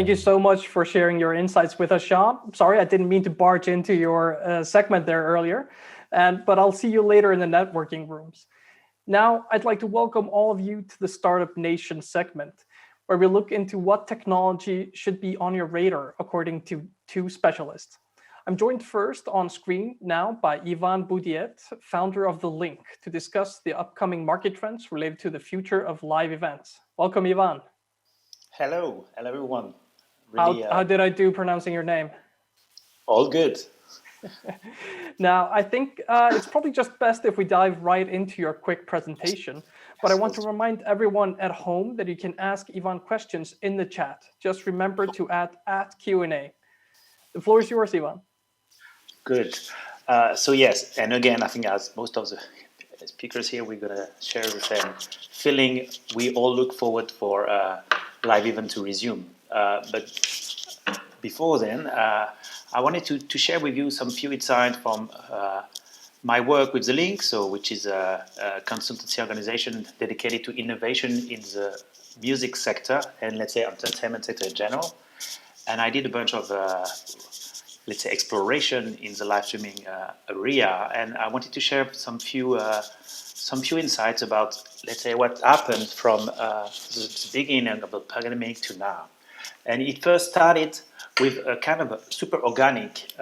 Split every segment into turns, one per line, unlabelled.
Thank you so much for sharing your insights with us, Sean. Sorry, I didn't mean to barge into your segment there earlier, but I'll see you later in the networking rooms. Now, I'd like to welcome all of you to the Startup Nation segment, where we look into what technology should be on your radar according to two specialists. I'm joined first on screen now by Yvan Boudillet, founder of TheLynk, to discuss the upcoming market trends related to the future of live events. Welcome, Yvan.
Hello everyone.
Really, how did I do pronouncing your name?
All good.
Now, I think it's probably just best if we dive right into your quick presentation. But I want to remind everyone at home that you can ask Yvan questions in the chat. Just remember to add @Q&A. The floor is yours, Yvan.
Good. So yes, and again, I think as most of the speakers here, we're going to share the same feeling. We all look forward for live event to resume. But before then, I wanted to share with you some few insights from my work with TheLynk, which is a consultancy organization dedicated to innovation in the music sector and let's say entertainment sector in general. And I did a bunch of let's say exploration in the live streaming area, and I wanted to share some few insights about let's say what happened from the beginning of the pandemic to now. And it first started with a kind of a super organic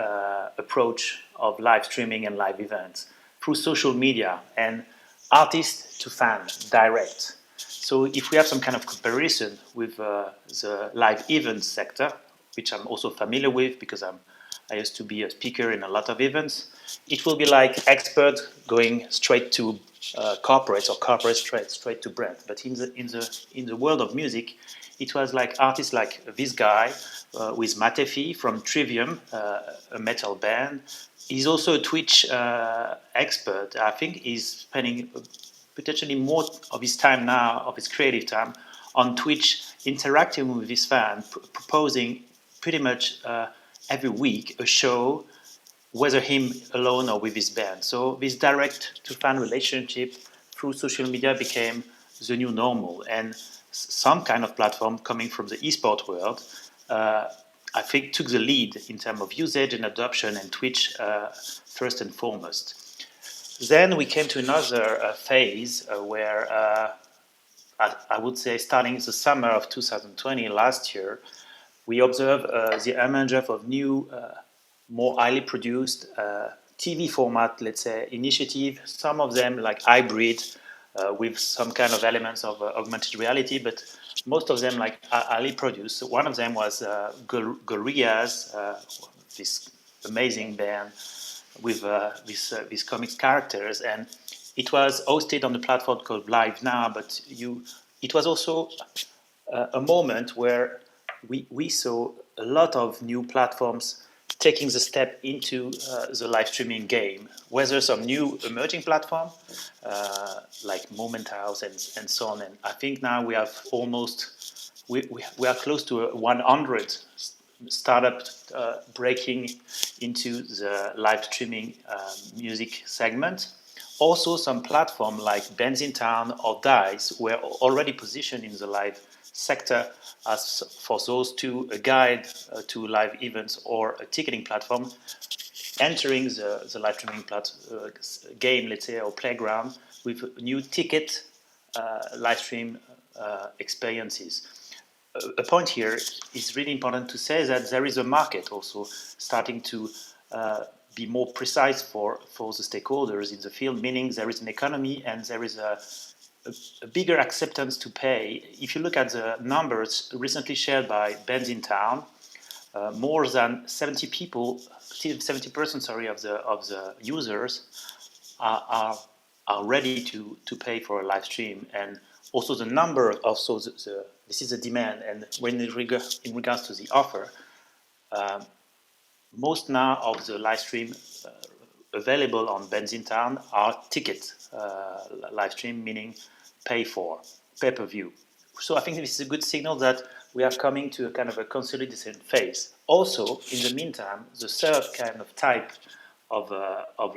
approach of live streaming and live events through social media and artist to fan direct. So if we have some kind of comparison with the live event sector, which I'm also familiar with because I used to be a speaker in a lot of events, it will be like expert going straight to corporates or corporates straight to brand. But in the world of music, it was like artists like this guy with Matefi from Trivium, a metal band. He's also a Twitch expert. I think he's spending potentially more of his time now, of his creative time, on Twitch, interacting with his fans, proposing pretty much every week a show, whether him alone or with his band. So this direct-to-fan relationship through social media became the new normal. And some kind of platform coming from the esport world, I think took the lead in terms of usage and adoption, and Twitch first and foremost. Then we came to another phase where I would say starting the summer of 2020 last year, we observed the emergence of new, more highly produced TV format, let's say, initiative, some of them like hybrid, with some kind of elements of augmented reality, but most of them like highly produced. One of them was Gorillaz, this amazing band with these comics characters, and it was hosted on the platform called Live Now. But it was also a moment where we saw a lot of new platforms taking the step into the live streaming game, whether some new emerging platform like Moment House and so on. And I think now we have we are close to 100 startup breaking into the live streaming music segment. Also, some platform like Bands in Town or Dice were already positioned in the live sector as for those two a guide to live events or a ticketing platform, entering the live streaming game, let's say, or playground with new ticket live stream experiences. A point here is really important to say that there is a market also starting to be more precise for the stakeholders in the field, meaning there is an economy and there is a bigger acceptance to pay. If you look at the numbers recently shared by Bands in Town, more than 70% of the users are ready to pay for a live stream, and also the number of this is the demand. And when in regards to the offer, most now of the live stream available on Bands in Town are ticket live stream, meaning pay-per-view. So I think this is a good signal that we are coming to a kind of a consolidation phase. Also, in the meantime, the third kind of type of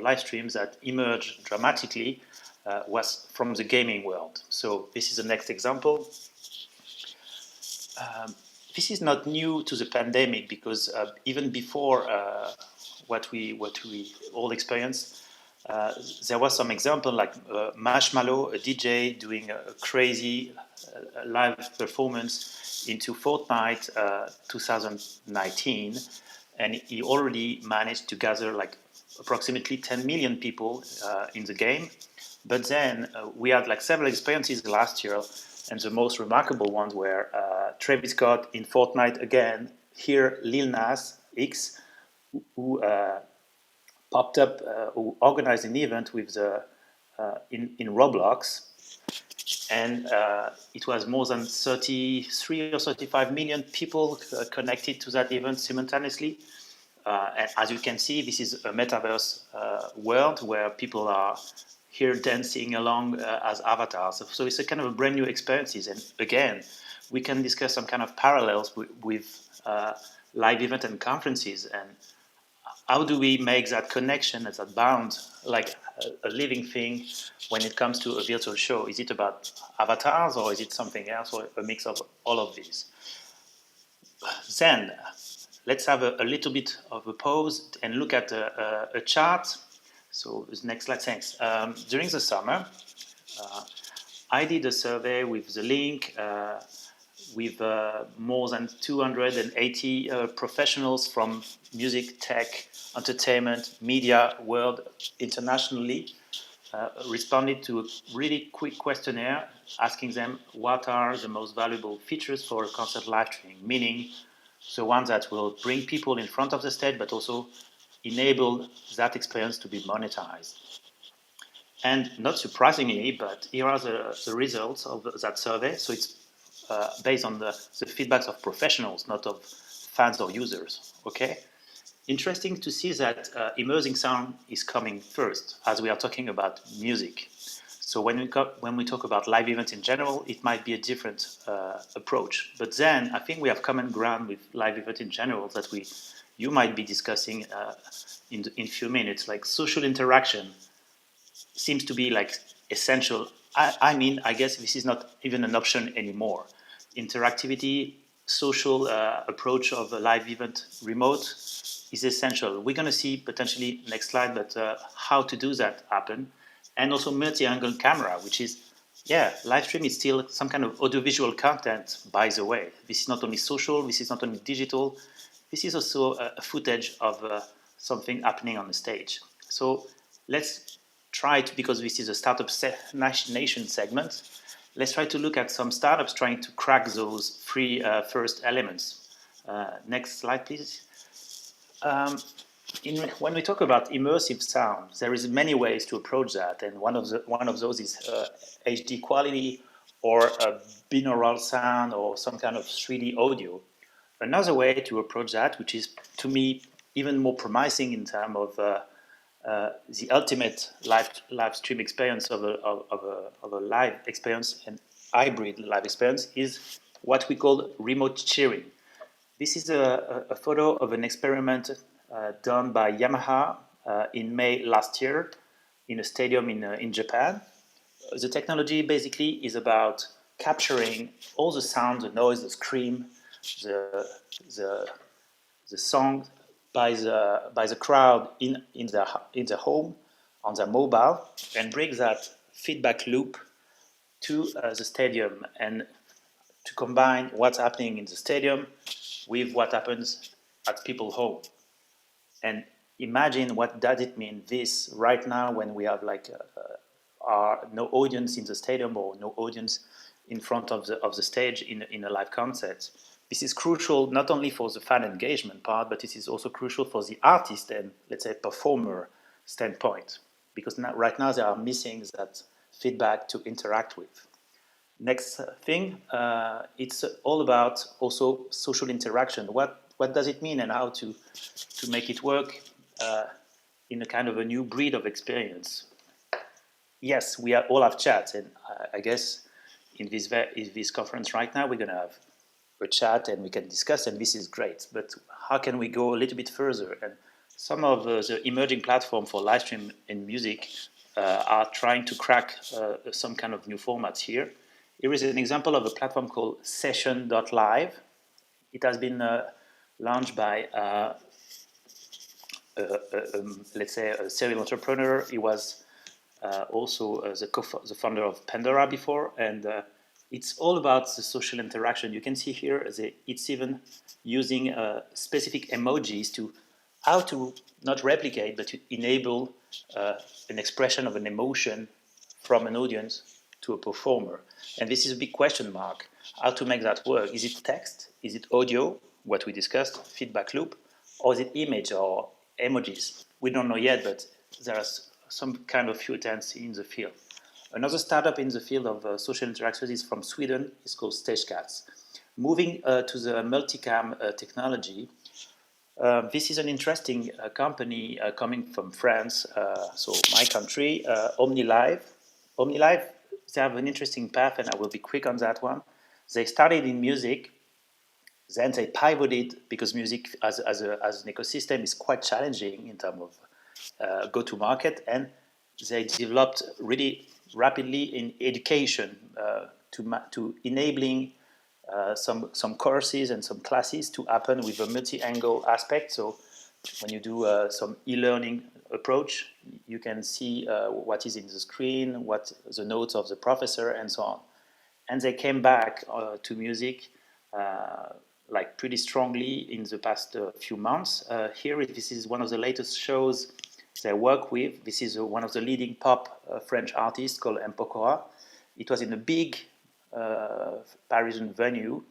live streams that emerged dramatically was from the gaming world. So this is the next example. this is not new to the pandemic, because even before what we all experienced, there was some example like Marshmallow, a DJ, doing a crazy live performance into Fortnite 2019, and he already managed to gather like approximately 10 million people in the game. But then we had like several experiences last year, and the most remarkable ones were Travis Scott in Fortnite again. Here, Lil Nas X, who popped up, who organized an event with the in Roblox, and it was more than 33 or 35 million people connected to that event simultaneously. And as you can see, this is a metaverse world where people are here dancing along as avatars. So it's a kind of a brand new experiences. And again, we can discuss some kind of parallels with live event and conferences. And how do we make that connection and that bound like a living thing when it comes to a virtual show? Is it about avatars, or is it something else, or a mix of all of these? Then let's have a little bit of a pause and look at a chart. So this next slide, thanks. During the summer, I did a survey with TheLynk, with more than 280 professionals from music, tech, entertainment, media world internationally, responded to a really quick questionnaire asking them what are the most valuable features for a concert live streaming, meaning the ones that will bring people in front of the stage, but also enable that experience to be monetized. And not surprisingly, but here are the results of that survey. So it's based on the feedbacks of professionals, not of fans or users. Okay. Interesting to see that immersing sound is coming first, as we are talking about music. So when we talk about live events in general, it might be a different approach. But then I think we have common ground with live event in general that you might be discussing in a few minutes, like social interaction seems to be like essential. I mean, I guess this is not even an option anymore. Interactivity, social approach of a live event remote is essential. We're going to see potentially next slide, but how to do that happen. And also multi-angle camera, which is, live stream is still some kind of audiovisual content, by the way. This is not only social, this is not only digital, this is also a footage of something happening on the stage. So let's try to, because this is a startup nation segment, let's try to look at some startups trying to crack those three first elements. Next slide, please. When we talk about immersive sound, there is many ways to approach that, and one of those is HD quality, or a binaural sound, or some kind of 3D audio. Another way to approach that, which is to me even more promising in terms of the ultimate live stream experience of a live experience and hybrid live experience, is what we call remote cheering. This is a photo of an experiment done by Yamaha in May last year in a stadium in Japan. The technology basically is about capturing all the sound, the noise, the scream, the song by the crowd in their home, on their mobile, and bring that feedback loop to the stadium, and to combine what's happening in the stadium with what happens at people's home. And imagine what does it mean this right now when we have like no audience in the stadium, or no audience in front of the stage in a live concert. This is crucial not only for the fan engagement part, but it is also crucial for the artist and, let's say, performer standpoint, because right now they are missing that feedback to interact with. Next thing, it's all about also social interaction. What does it mean, and how to make it work in a kind of a new breed of experience? Yes, we all have chats, and I guess in this conference right now we're going to have a chat and we can discuss, and this is great. But how can we go a little bit further? And some of the emerging platforms for live stream and music are trying to crack some kind of new formats here. Here is an example of a platform called session.live. It has been launched by, let's say, a serial entrepreneur. He was also the founder of Pandora before, and it's all about the social interaction. You can see here it's even using specific emojis to how to not replicate, but to enable an expression of an emotion from an audience to a performer. And this is a big question mark, how to make that work. Is it text? Is it audio, what we discussed, feedback loop? Or is it image or emojis? We don't know yet, but there are some kind of few attempts in the field. Another startup in the field of social interactions is from Sweden. It's called StageCats. Moving to the Multicam technology, this is an interesting company coming from France, so my country, OmniLive. OmniLive, they have an interesting path, and I will be quick on that one. They started in music, then they pivoted because music as an ecosystem is quite challenging in terms of go-to-market, and they developed really rapidly in education to enabling some courses and some classes to happen with a multi-angle aspect. So when you do some e-learning approach, you can see what is in the screen, what the notes of the professor, and so on. And they came back to music like pretty strongly in the past few months. Here, this is one of the latest shows they work with. This is one of the leading pop French artists called M. Pokora. It was in a big Parisian venue,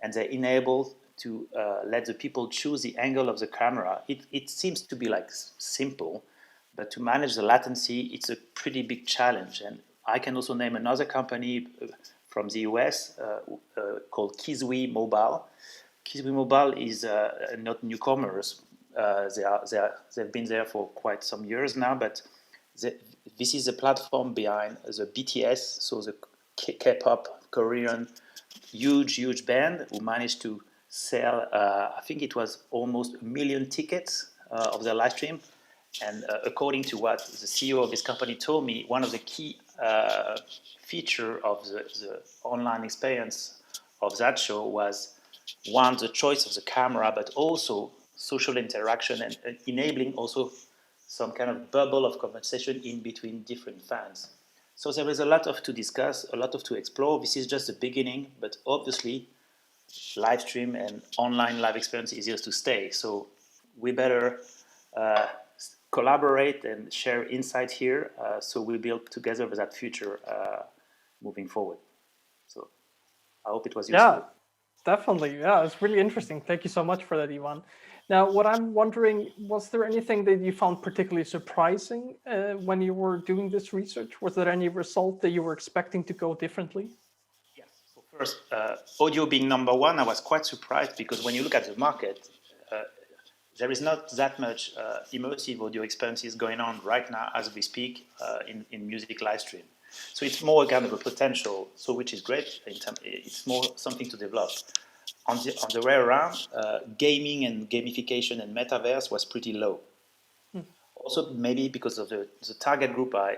and they enabled to let the people choose the angle of the camera. It seems to be like simple, but to manage the latency, it's a pretty big challenge. And I can also name another company from the US called Kizwi Mobile. Kizwi Mobile is not newcomers. They've been there for quite some years now, but this is the platform behind the BTS, so the K-pop Korean huge band who managed to sell, I think it was almost 1 million tickets of their live stream. And according to what the CEO of this company told me, one of the key feature of the online experience of that show was, one, the choice of the camera, but also social interaction and enabling also some kind of bubble of conversation in between different fans. So there is a lot to discuss, a lot to explore. This is just the beginning, but obviously live stream and online live experience is here to stay. So we better collaborate and share insight here, so we build together for that future moving forward. So I hope it was useful.
Yeah, definitely. Yeah, it's really interesting. Thank you so much for that, Yvan. Now, what I'm wondering, was there anything that you found particularly surprising when you were doing this research? Was there any result that you were expecting to go differently?
Yes. So first, audio being number one, I was quite surprised because when you look at the market, there is not that much immersive audio experiences going on right now as we speak in music live stream. So it's more kind of a potential, so which is great. It's more something to develop. On the way around, gaming and gamification and Metaverse was pretty low. Also, maybe because of the target group I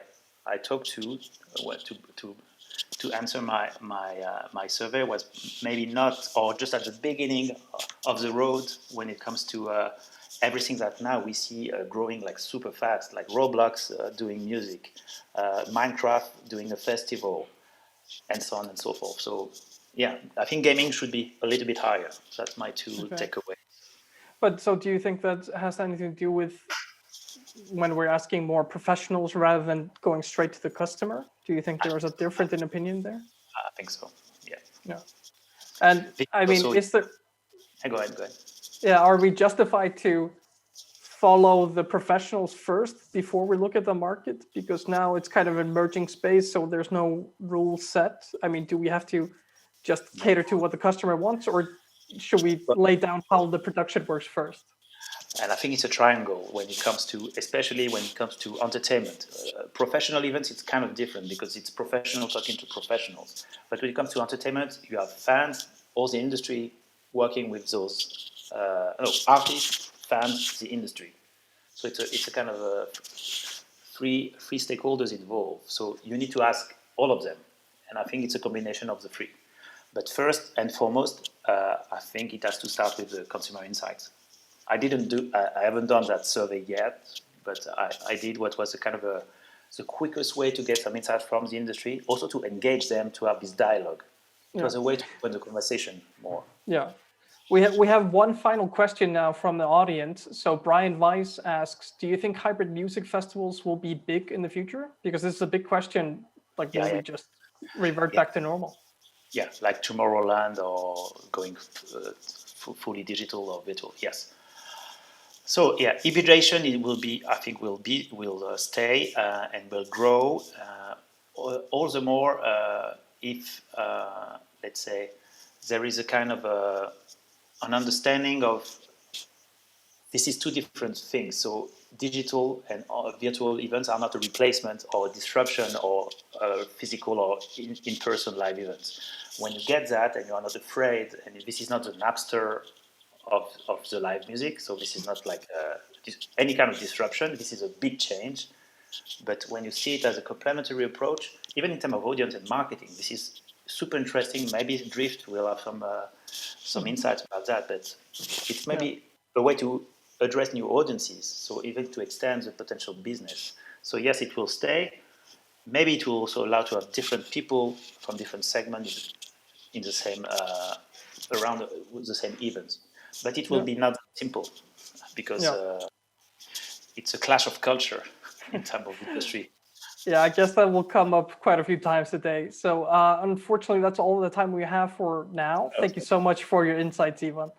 talked to answer my survey was maybe not, or just at the beginning of the road when it comes to everything that now we see growing like super fast, like Roblox doing music, Minecraft doing a festival, and so on and so forth. So yeah, I think gaming should be a little bit higher. That's my two takeaways.
But so do you think that has anything to do with when we're asking more professionals rather than going straight to the customer? Do you think there is a difference in opinion there?
I think so, yeah.
Yeah. And I mean, is there...
Go ahead.
Yeah, are we justified to follow the professionals first before we look at the market? Because now it's kind of an emerging space, so there's no rule set. I mean, do we have to just cater to what the customer wants, or should we lay down how the production works first?
And I think it's a triangle when it comes to, especially when it comes to entertainment. Professional events, it's kind of different because it's professional talking to professionals. But when it comes to entertainment, you have fans, all the industry working with those artists, fans, the industry. So it's a kind of a three stakeholders involved. So you need to ask all of them. And I think it's a combination of the three. But first and foremost, I think it has to start with the consumer insights. I haven't done that survey yet, but I did what was the quickest way to get some insights from the industry, also to engage them, to have this dialogue. It was a way to open the conversation more.
Yeah. We have one final question now from the audience. So Brian Weiss asks, do you think hybrid music festivals will be big in the future? Because this is a big question, like will we just revert back to normal?
Yeah, like Tomorrowland or going fully digital or virtual, yes. So yeah, hybridization will stay and will grow all the more if let's say there is a kind of an understanding of this is two different things. So digital and virtual events are not a replacement or a disruption or physical or in-person live events. When you get that and you are not afraid, and this is not the Napster of the live music, so this is not like any kind of disruption, this is a big change. But when you see it as a complementary approach, even in terms of audience and marketing, this is super interesting. Maybe Drift will have some insights about that, but it's maybe a way to address new audiences, so even to extend the potential business. So yes, it will stay. Maybe it will also allow to have different people from different segments in the same around the same events. But it will be not simple because it's a clash of culture in terms of industry.
Yeah, I guess that will come up quite a few times today. So unfortunately, that's all the time we have for now. Thank you so much for your insights, Yvan.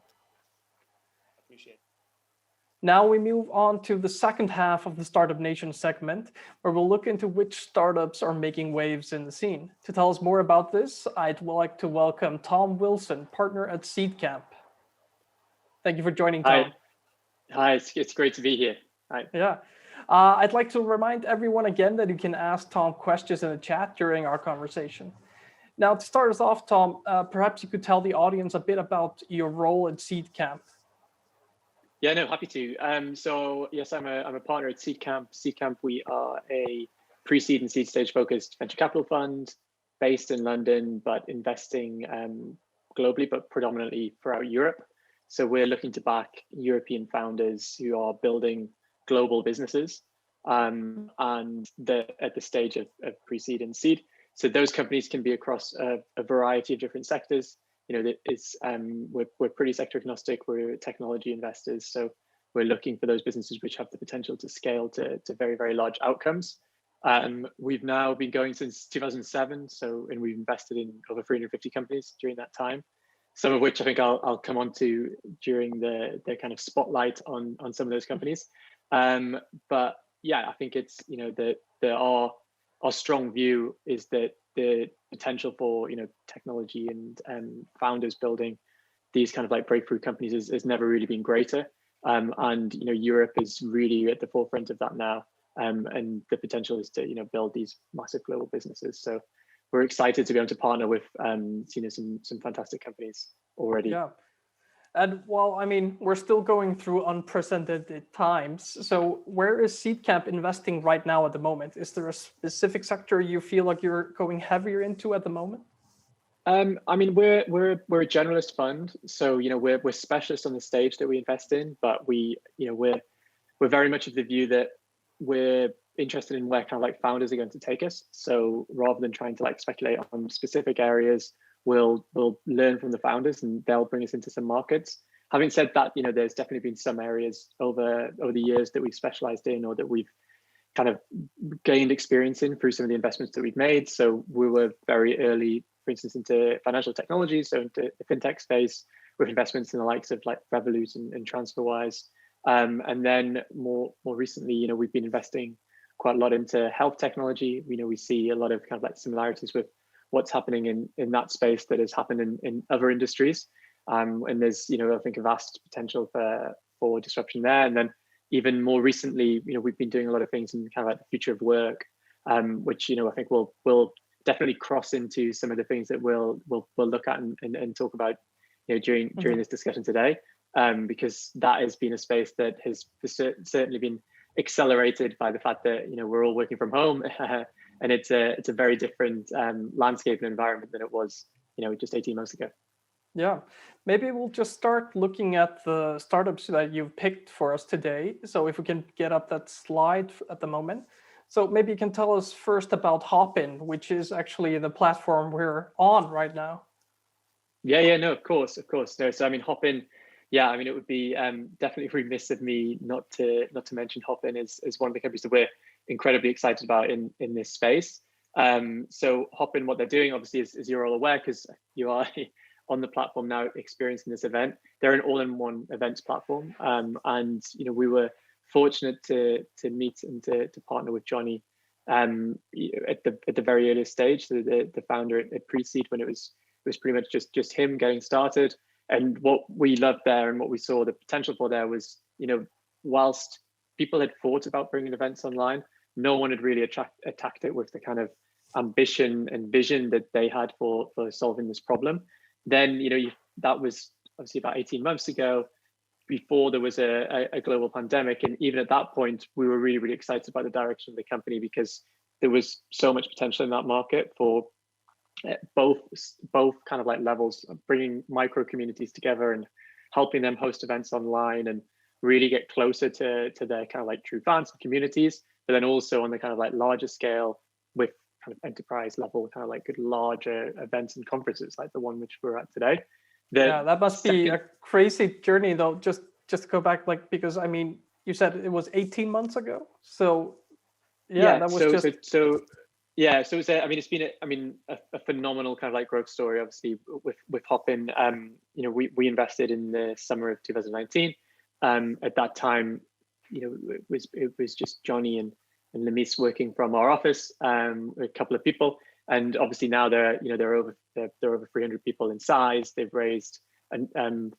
Appreciate it.
Now we move on to the second half of the Startup Nation segment, where we'll look into which startups are making waves in the scene. To tell us more about this, I'd like to welcome Tom Wilson, partner at Seedcamp. Thank you for joining, Tom.
Hi, it's great to be here. Hi.
Yeah. I'd like to remind everyone again that you can ask Tom questions in the chat during our conversation. Now, to start us off, Tom, perhaps you could tell the audience a bit about your role at Seedcamp.
Yeah, no, happy to. So yes, I'm a partner at Seedcamp. Seedcamp, we are a pre-seed and seed stage focused venture capital fund based in London, but investing globally, but predominantly throughout Europe. So we're looking to back European founders who are building global businesses and at the stage of pre-seed and seed. So those companies can be across a variety of different sectors. You know, we're pretty sector agnostic. We're technology investors, so we're looking for those businesses which have the potential to scale to very, very large outcomes. We've now been going since 2007, and we've invested in over 350 companies during that time. Some of which I think I'll come on to during the kind of spotlight on some of those companies. But yeah, I think it's, you know, our strong view is that the potential for, you know, technology and founders building these kind of like breakthrough companies has never really been greater. And you know, Europe is really at the forefront of that now. And the potential is to, you know, build these massive global businesses. So we're excited to be able to partner with you know, some fantastic companies already.
Yeah. And well, I mean, we're still going through unprecedented times. So where is Seedcamp investing right now at the moment? Is there a specific sector you feel like you're going heavier into at the moment?
I mean, we're a generalist fund, so you know, we're specialists on the stage that we invest in, but we're very much of the view that we're interested in where kind of like founders are going to take us. So rather than trying to like speculate on specific areas, we'll learn from the founders and they'll bring us into some markets. Having said that, you know, there's definitely been some areas over the years that we've specialized in or that we've kind of gained experience in through some of the investments that we've made. So we were very early, for instance, into financial technology, so into the fintech space with investments in the likes of like Revolut and TransferWise. And then more recently, you know, we've been investing quite a lot into health technology. You know, we see a lot of kind of like similarities with what's happening in that space that has happened in other industries. And there's, you know, I think a vast potential for disruption there. And then even more recently, you know, we've been doing a lot of things in kind of like the future of work, which, you know, I think will definitely cross into some of the things that we'll look at and talk about, you know, during this discussion today, because that has been a space that has certainly been accelerated by the fact that, you know, we're all working from home, and it's a very different landscape and environment than it was, you know, just 18 months ago.
Yeah, maybe we'll just start looking at the startups that you've picked for us today. So if we can get up that slide at the moment. So maybe you can tell us first about HopIn, which is actually the platform we're on right now.
Yeah, no, of course. No, so I mean, HopIn, yeah, I mean, it would be definitely remiss of me not to mention HopIn as one of the companies that we're incredibly excited about in this space. So HopIn, what they're doing, obviously, as you're all aware, because you are on the platform now experiencing this event, they're an all-in-one events platform. And we were fortunate to meet and to partner with Johnny at the very earliest stage, so the founder at Pre-Seed, when it was pretty much just him getting started. And what we loved there and what we saw the potential for there was, whilst people had thought about bringing events online, no one had really attacked it with the kind of ambition and vision that they had for solving this problem. Then, that was obviously about 18 months ago, before there was a global pandemic. And even at that point, we were really, really excited about the direction of the company, because there was so much potential in that market for both kind of like levels of bringing micro communities together and helping them host events online and really get closer to their kind of like true fans and communities, but then also on the kind of like larger scale with kind of enterprise level, kind of like good larger events and conferences like the one which we're at today.
Yeah, that must be a crazy journey though, just to go back, like, because I mean, you said it was 18 months ago. So yeah, that was
so it's been a phenomenal kind of like growth story, obviously, with HopIn. We invested in the summer of 2019. At that time, it was just Johnny and Lemis working from our office, a couple of people, and obviously now they're over 300 people in size. They've raised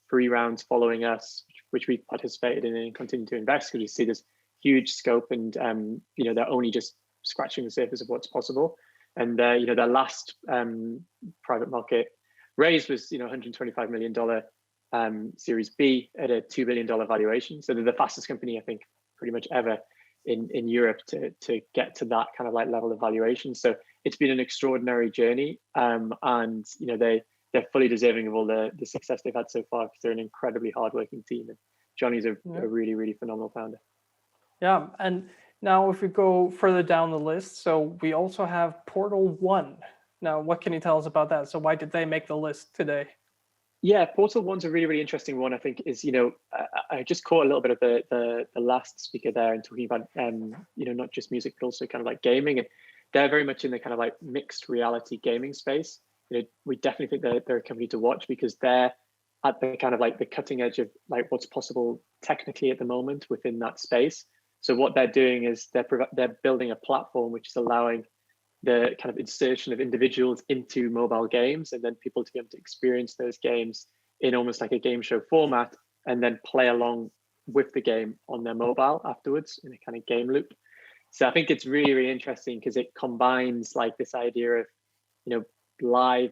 3 rounds following us, which we participated in and continue to invest, because we see this huge scope, and they're only just scratching the surface of what's possible. And their last private market raise was $125 million Series B at a $2 billion valuation. So they're the fastest company, I think, pretty much ever in Europe to get to that kind of like level of valuation. So it's been an extraordinary journey, and they're fully deserving of all the success they've had so far, because they're an incredibly hardworking team, and Johnny's a really, really phenomenal founder.
Yeah, and now if we go further down the list, so we also have PortalOne. Now, what can you tell us about that? So why did they make the list today?
Yeah, PortalOne's a really, really interesting one. I think is, I just caught a little bit of the last speaker there and talking about, not just music, but also kind of like gaming. And they're very much in the kind of like mixed reality gaming space. We definitely think they're a company to watch, because they're at the kind of like the cutting edge of like what's possible technically at the moment within that space. So what they're doing is they're building a platform which is allowing the kind of insertion of individuals into mobile games, and then people to be able to experience those games in almost like a game show format, and then play along with the game on their mobile afterwards in a kind of game loop. So I think it's really, really interesting, because it combines like this idea of, live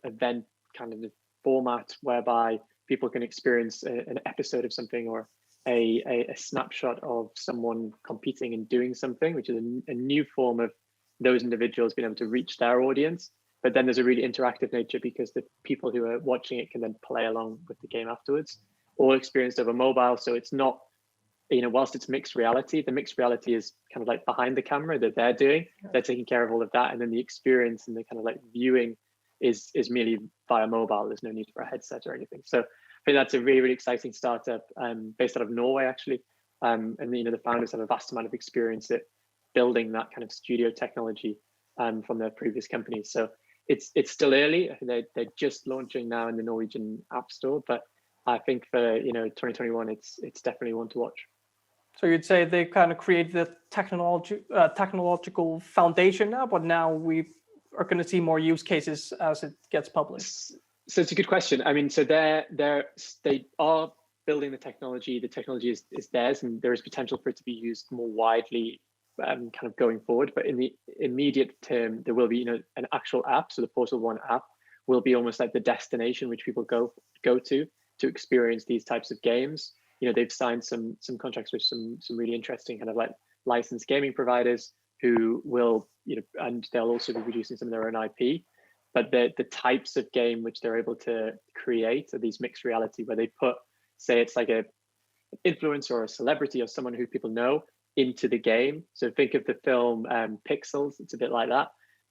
event kind of format whereby people can experience an episode of something, or a snapshot of someone competing and doing something, which is a new form of those individuals being able to reach their audience. But then there's a really interactive nature, because the people who are watching it can then play along with the game afterwards, all experienced over mobile. So it's not, whilst it's mixed reality, the mixed reality is kind of like behind the camera that they're doing. They're taking care of all of that. And then the experience and the kind of like viewing is merely via mobile. There's no need for a headset or anything. So I think that's a really, really exciting startup based out of Norway, actually. And the founders have a vast amount of experience at building that kind of studio technology from their previous companies. So it's still early. I think they're just launching now in the Norwegian App Store, but I think for 2021, it's definitely one to watch.
So you'd say they kind of created the technological foundation now, but now we are going to see more use cases as it gets published.
So it's a good question. I mean, so they are building the technology. The technology is theirs, and there is potential for it to be used more widely kind of going forward. But in the immediate term, there will be an actual app. So the PortalOne app will be almost like the destination which people go to experience these types of games. They've signed some contracts with some really interesting kind of like licensed gaming providers who will, and they'll also be producing some of their own IP. but the types of game which they're able to create are these mixed reality where they put, say it's like a influencer or a celebrity or someone who people know into the game. So think of the film Pixels, it's a bit like that.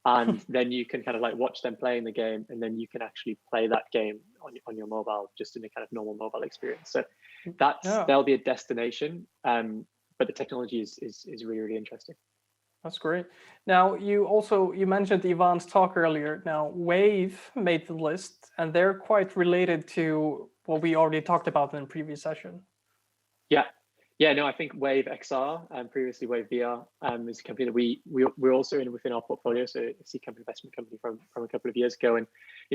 And then you can kind of like watch them playing the game, and then you can actually play that game on your mobile, just in a kind of normal mobile experience. So there'll be a destination, but the technology is really, really interesting.
That's great. Now, you mentioned Yvan's talk earlier. Now, Wave made the list, and they're quite related to what we already talked about in the previous session.
No, I think Wave XR and previously Wave VR is a company that we're also in within our portfolio. So a Seedcamp investment company from a couple of years ago, and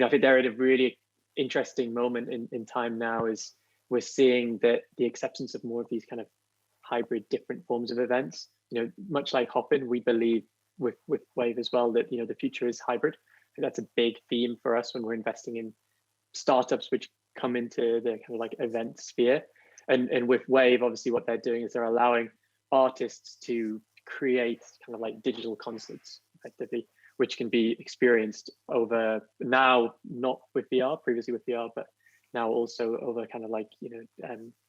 I think they're at a really interesting moment in time now. Is we're seeing that the acceptance of more of these kind of hybrid, different forms of events. Much like HopIn, we believe with Wave as well that the future is hybrid. And that's a big theme for us when we're investing in startups which come into the kind of like event sphere. And with Wave, obviously what they're doing is they're allowing artists to create kind of like digital concerts effectively, which can be experienced over now, not with VR, previously with VR, but now also over kind of like,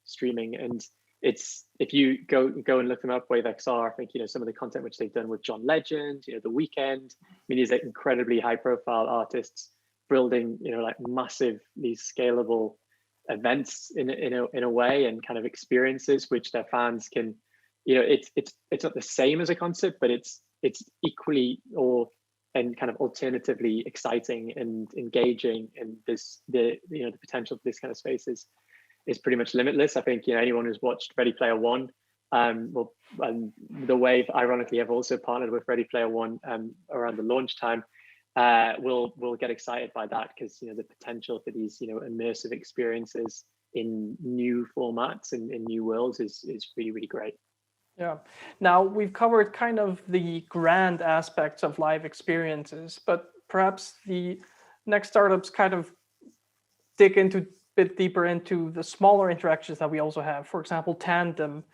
streaming. And it's, if you go and look them up, Wave XR, I think, some of the content which they've done with John Legend, The Weeknd, these are incredibly high profile artists building, like massive, these scalable events in a way, and kind of experiences which their fans can, it's not the same as a concert, but it's equally and kind of alternatively exciting and engaging. And the potential for this kind of space is pretty much limitless. I think anyone who's watched Ready Player One, and the Wave, ironically, have also partnered with Ready Player One around the launch time. We'll get excited by that, because the potential for these immersive experiences in new formats and in new worlds is really, really great.
Yeah. Now, we've covered kind of the grand aspects of live experiences, but perhaps the next startups kind of dig into a bit deeper into the smaller interactions that we also have. For example, Tandem.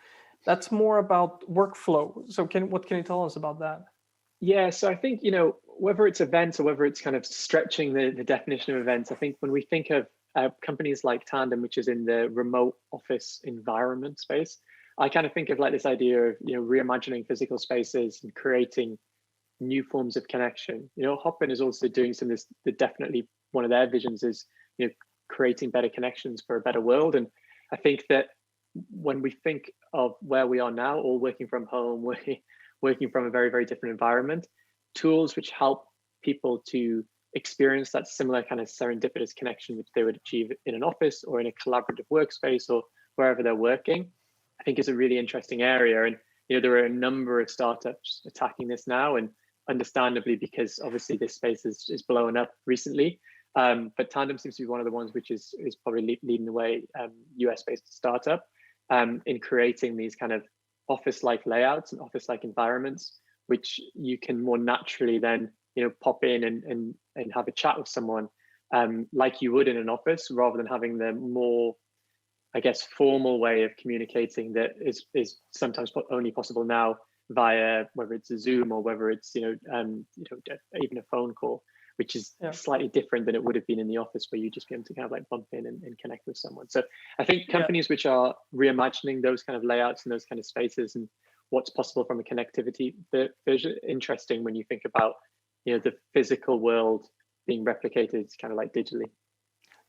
That's more about workflow. So what can you tell us about that?
Yeah, so I think, whether it's events or whether it's kind of stretching the definition of events, I think when we think of companies like Tandem, which is in the remote office environment space, I kind of think of like this idea of, reimagining physical spaces and creating new forms of connection. HopIn is also doing some of this, definitely one of their visions is, creating better connections for a better world. And I think that when we think of where we are now, all working from home, working from a very, very different environment, tools which help people to experience that similar kind of serendipitous connection which they would achieve in an office or in a collaborative workspace or wherever they're working, I think is a really interesting area. And there are a number of startups attacking this now, and understandably, because obviously this space is blown up recently. But Tandem seems to be one of the ones which is probably leading the way, US-based startup, in creating these kind of office-like layouts and office-like environments, which you can more naturally then pop in and have a chat with someone, like you would in an office, rather than having the more, I guess, formal way of communicating that is sometimes only possible now via, whether it's a Zoom or whether it's even a phone call, which is slightly different than it would have been in the office, where you just be able to kind of like bump in and connect with someone. So I think companies which are reimagining those kind of layouts and those kind of spaces and what's possible from a connectivity version, interesting when you think about the physical world being replicated kind of like digitally.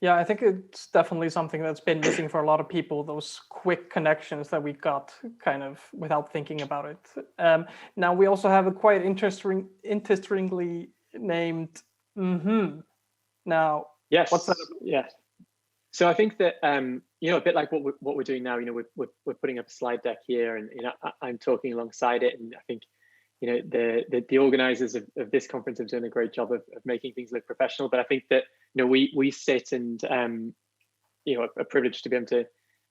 Yeah, I think it's definitely something that's been missing for a lot of people, those quick connections that we got kind of without thinking about it. Now, we also have a quite interestingly named Now,
yes,
what's that?
Yes. So I think that a bit like what we're doing now. We're putting up a slide deck here, and I'm talking alongside it, and I think the organizers of this conference have done a great job of making things look professional. But I think that we sit and a privilege to be able to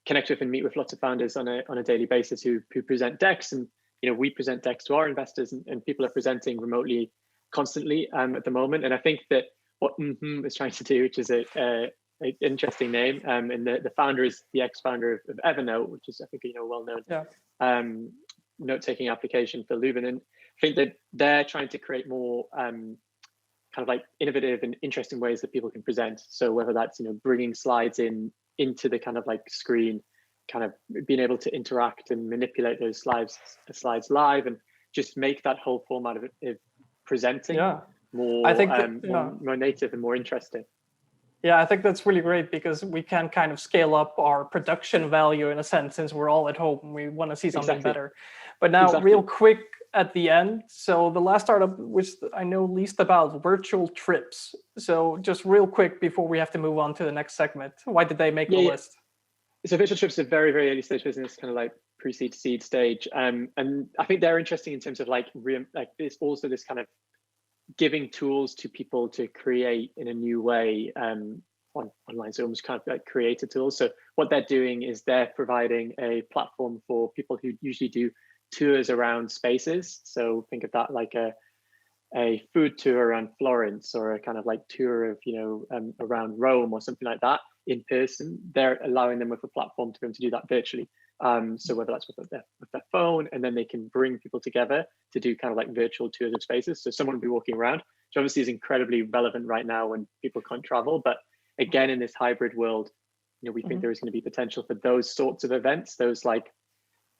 connect with and meet with lots of founders on a daily basis who present decks, and we present decks to our investors, and people are presenting remotely constantly at the moment. And I think that what is trying to do, which is a interesting name, and the founder is the ex-founder of Evernote, which is, I think, well-known note-taking application for Leuven. And I think that they're trying to create more kind kind of like innovative and interesting ways that people can present. So whether that's, bringing slides into the kind of like screen, kind of being able to interact and manipulate those slides live, and just make that whole format of presenting more,
I think that,
more native and more interesting.
Yeah, I think that's really great because we can kind of scale up our production value in a sense, since we're all at home and we want to see something better. But now, real quick at the end. So the last startup, which I know least about, virtual trips. So just real quick before we have to move on to the next segment, why did they make the list?
So virtual trips are very, very early stage business, kind of like pre-seed to seed stage. And I think they're interesting in terms of like this also this kind of giving tools to people to create in a new way online. So almost kind of like creator tools. So what they're doing is they're providing a platform for people who usually do tours around spaces. So think of that like a food tour around Florence, or a kind of like tour of, around Rome or something like that in person. They're allowing them with a platform to be able to do that virtually. So whether that's with their phone, and then they can bring people together to do kind of like virtual tours of spaces. So someone will be walking around, which obviously is incredibly relevant right now when people can't travel. But again, in this hybrid world, we think there is going to be potential for those sorts of events, those like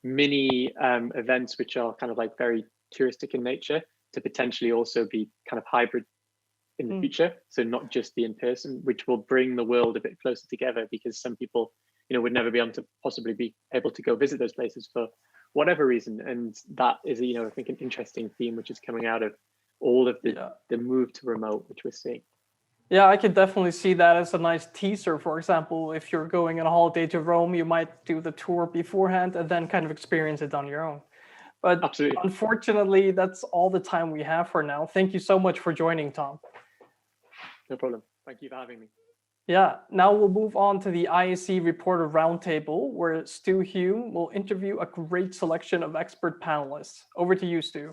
mini events, which are kind of like very touristic in nature, to potentially also be kind of hybrid in the future. So not just the in-person, which will bring the world a bit closer together, because some people would never be able to possibly be able to go visit those places for whatever reason. And that is, I think, an interesting theme which is coming out of all of the move to remote, which we're seeing.
Yeah, I could definitely see that as a nice teaser. For example, if you're going on a holiday to Rome, you might do the tour beforehand and then kind of experience it on your own. But
absolutely,
unfortunately, that's all the time we have for now. Thank you so much for joining, Tom.
No problem. Thank you for having me.
Yeah, now we'll move on to the IAC Reporter Roundtable, where Stu Hume will interview a great selection of expert panelists. Over to you, Stu.